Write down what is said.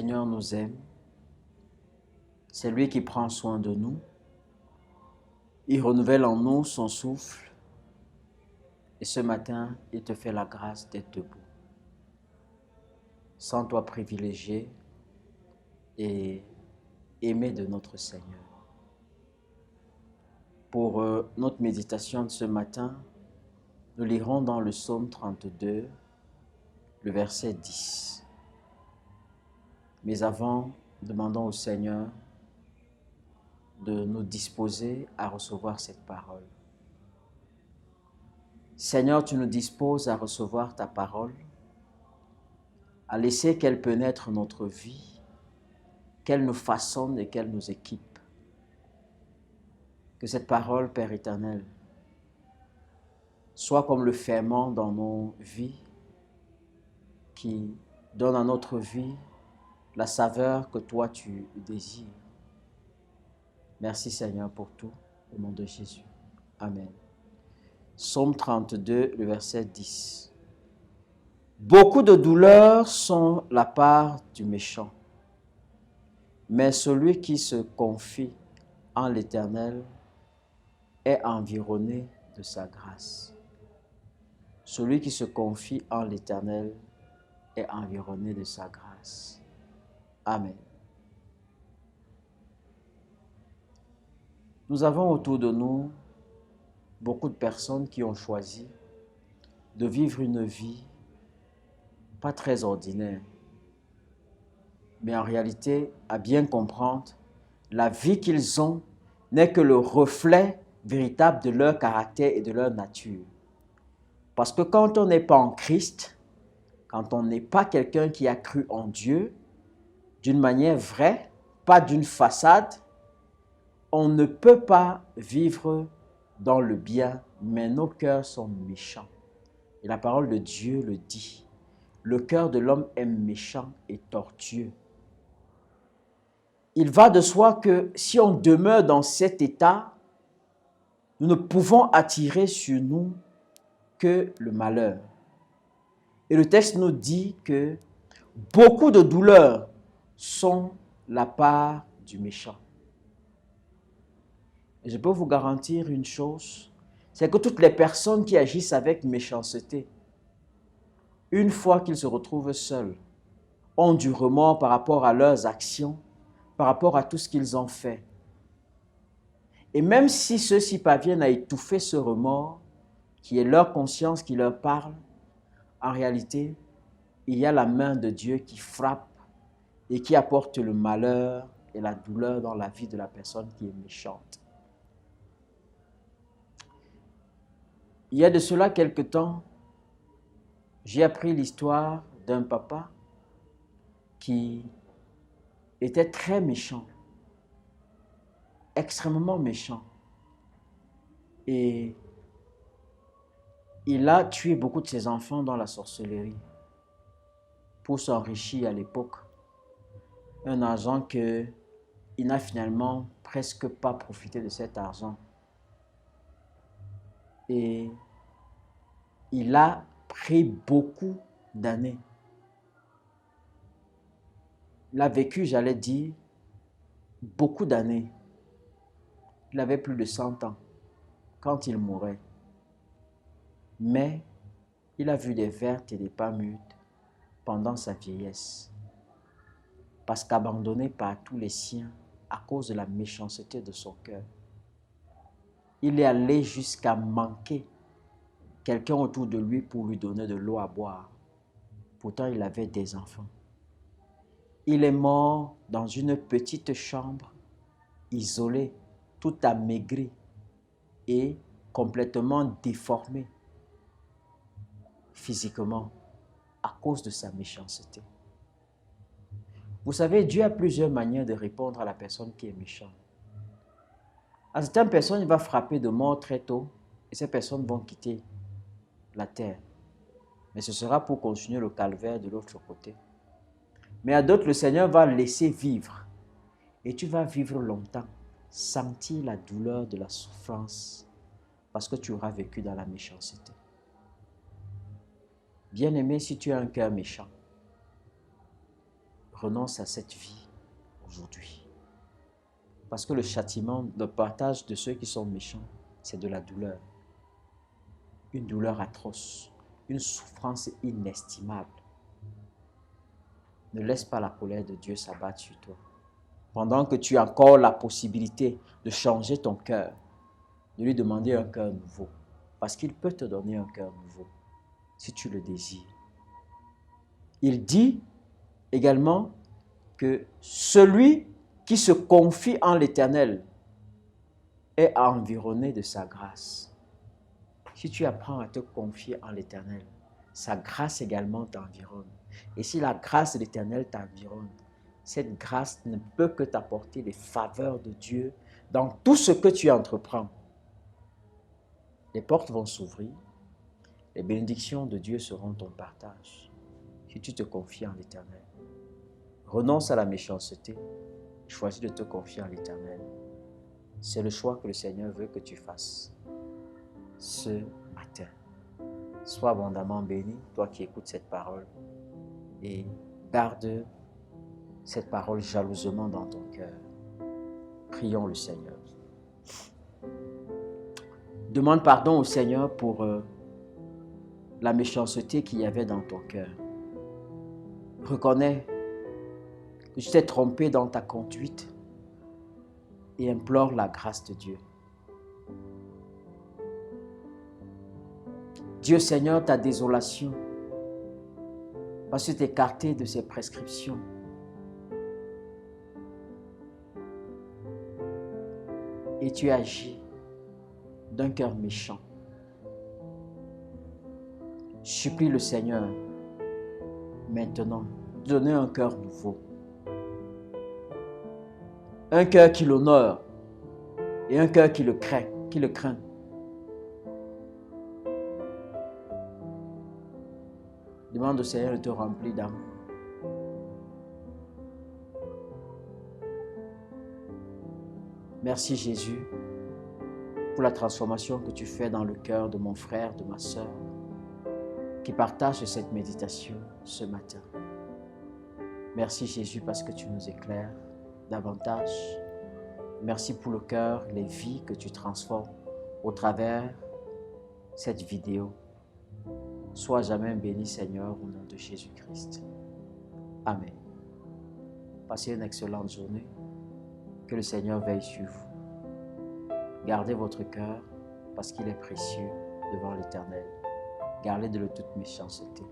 Seigneur nous aime. C'est lui qui prend soin de nous. Il renouvelle en nous son souffle. Et ce matin, il te fait la grâce d'être debout. Sens-toi privilégié et aimé de notre Seigneur. Pour notre méditation de ce matin, nous lirons dans le psaume 32, le verset 10. Mais avant, demandons au Seigneur de nous disposer à recevoir cette parole. Seigneur, tu nous disposes à recevoir ta parole, à laisser qu'elle pénètre notre vie, qu'elle nous façonne et qu'elle nous équipe. Que cette parole, Père éternel, soit comme le ferment dans nos vies, qui donne à notre vie la saveur que toi tu désires. Merci Seigneur pour tout, au nom de Jésus. Amen. Psaume 32, le verset 10. Beaucoup de douleurs sont la part du méchant, mais celui qui se confie en l'Éternel est environné de sa grâce. Celui qui se confie en l'Éternel est environné de sa grâce. Amen. Nous avons autour de nous beaucoup de personnes qui ont choisi de vivre une vie pas très ordinaire. Mais en réalité, à bien comprendre, la vie qu'ils ont n'est que le reflet véritable de leur caractère et de leur nature. Parce que quand on n'est pas en Christ, quand on n'est pas quelqu'un qui a cru en Dieu, d'une manière vraie, pas d'une façade, on ne peut pas vivre dans le bien, mais nos cœurs sont méchants. Et la parole de Dieu le dit. Le cœur de l'homme est méchant et tortueux. Il va de soi que si on demeure dans cet état, nous ne pouvons attirer sur nous que le malheur. Et le texte nous dit que beaucoup de douleurs sont la part du méchant. Et je peux vous garantir une chose, c'est que toutes les personnes qui agissent avec méchanceté, une fois qu'ils se retrouvent seuls, ont du remords par rapport à leurs actions, par rapport à tout ce qu'ils ont fait. Et même si ceux-ci parviennent à étouffer ce remords, qui est leur conscience qui leur parle, en réalité, il y a la main de Dieu qui frappe et qui apporte le malheur et la douleur dans la vie de la personne qui est méchante. Il y a de cela quelque temps, j'ai appris l'histoire d'un papa qui était très méchant, extrêmement méchant. Et il a tué beaucoup de ses enfants dans la sorcellerie pour s'enrichir à l'époque. Un argent qu'il n'a finalement presque pas profité de cet argent. Et il a pris beaucoup d'années. Il a vécu, j'allais dire, beaucoup d'années. Il avait plus de 100 ans quand il mourait. Mais il a vu des vertes et des pas mûres pendant sa vieillesse. Parce qu'abandonné par tous les siens à cause de la méchanceté de son cœur, il est allé jusqu'à manquer quelqu'un autour de lui pour lui donner de l'eau à boire. Pourtant, il avait des enfants. Il est mort dans une petite chambre, isolé, tout amaigri et complètement déformé physiquement à cause de sa méchanceté. Vous savez, Dieu a plusieurs manières de répondre à la personne qui est méchante. À certaines personnes, il va frapper de mort très tôt et ces personnes vont quitter la terre. Mais ce sera pour continuer le calvaire de l'autre côté. Mais à d'autres, le Seigneur va laisser vivre. Et tu vas vivre longtemps, sentir la douleur de la souffrance parce que tu auras vécu dans la méchanceté. Bien-aimé, si tu as un cœur méchant, renonce à cette vie aujourd'hui. Parce que le châtiment, le partage de ceux qui sont méchants, c'est de la douleur. Une douleur atroce, une souffrance inestimable. Ne laisse pas la colère de Dieu s'abattre sur toi. Pendant que tu as encore la possibilité de changer ton cœur, de lui demander un cœur nouveau. Parce qu'il peut te donner un cœur nouveau, si tu le désires. Il dit également que celui qui se confie en l'Éternel est environné de sa grâce. Si tu apprends à te confier en l'Éternel, sa grâce également t'environne. Et si la grâce de l'Éternel t'environne, cette grâce ne peut que t'apporter les faveurs de Dieu dans tout ce que tu entreprends. Les portes vont s'ouvrir, les bénédictions de Dieu seront ton partage si tu te confies en l'Éternel. Renonce à la méchanceté, choisis de te confier en l'Éternel. C'est le choix que le Seigneur veut que tu fasses ce matin. Sois abondamment béni, toi qui écoutes cette parole, et garde cette parole jalousement dans ton cœur. Prions le Seigneur. Demande pardon au Seigneur pour la méchanceté qu'il y avait dans ton cœur. Reconnais que tu t'es trompé dans ta conduite et implore la grâce de Dieu. Dieu Seigneur, ta désolation, parce que tu t'es écarté de ses prescriptions. Et tu agis d'un cœur méchant. Supplie le Seigneur maintenant de donner un cœur nouveau. Un cœur qui l'honore et un cœur qui le craint. Demande au Seigneur de te remplir d'amour. Merci Jésus pour la transformation que tu fais dans le cœur de mon frère, de ma sœur, qui partage cette méditation ce matin. Merci Jésus parce que tu nous éclaires davantage. Merci pour le cœur, les vies que tu transformes au travers cette vidéo. Sois jamais béni Seigneur au nom de Jésus-Christ. Amen. Passez une excellente journée. Que le Seigneur veille sur vous. Gardez votre cœur parce qu'il est précieux devant l'Éternel. Gardez de toute méchanceté.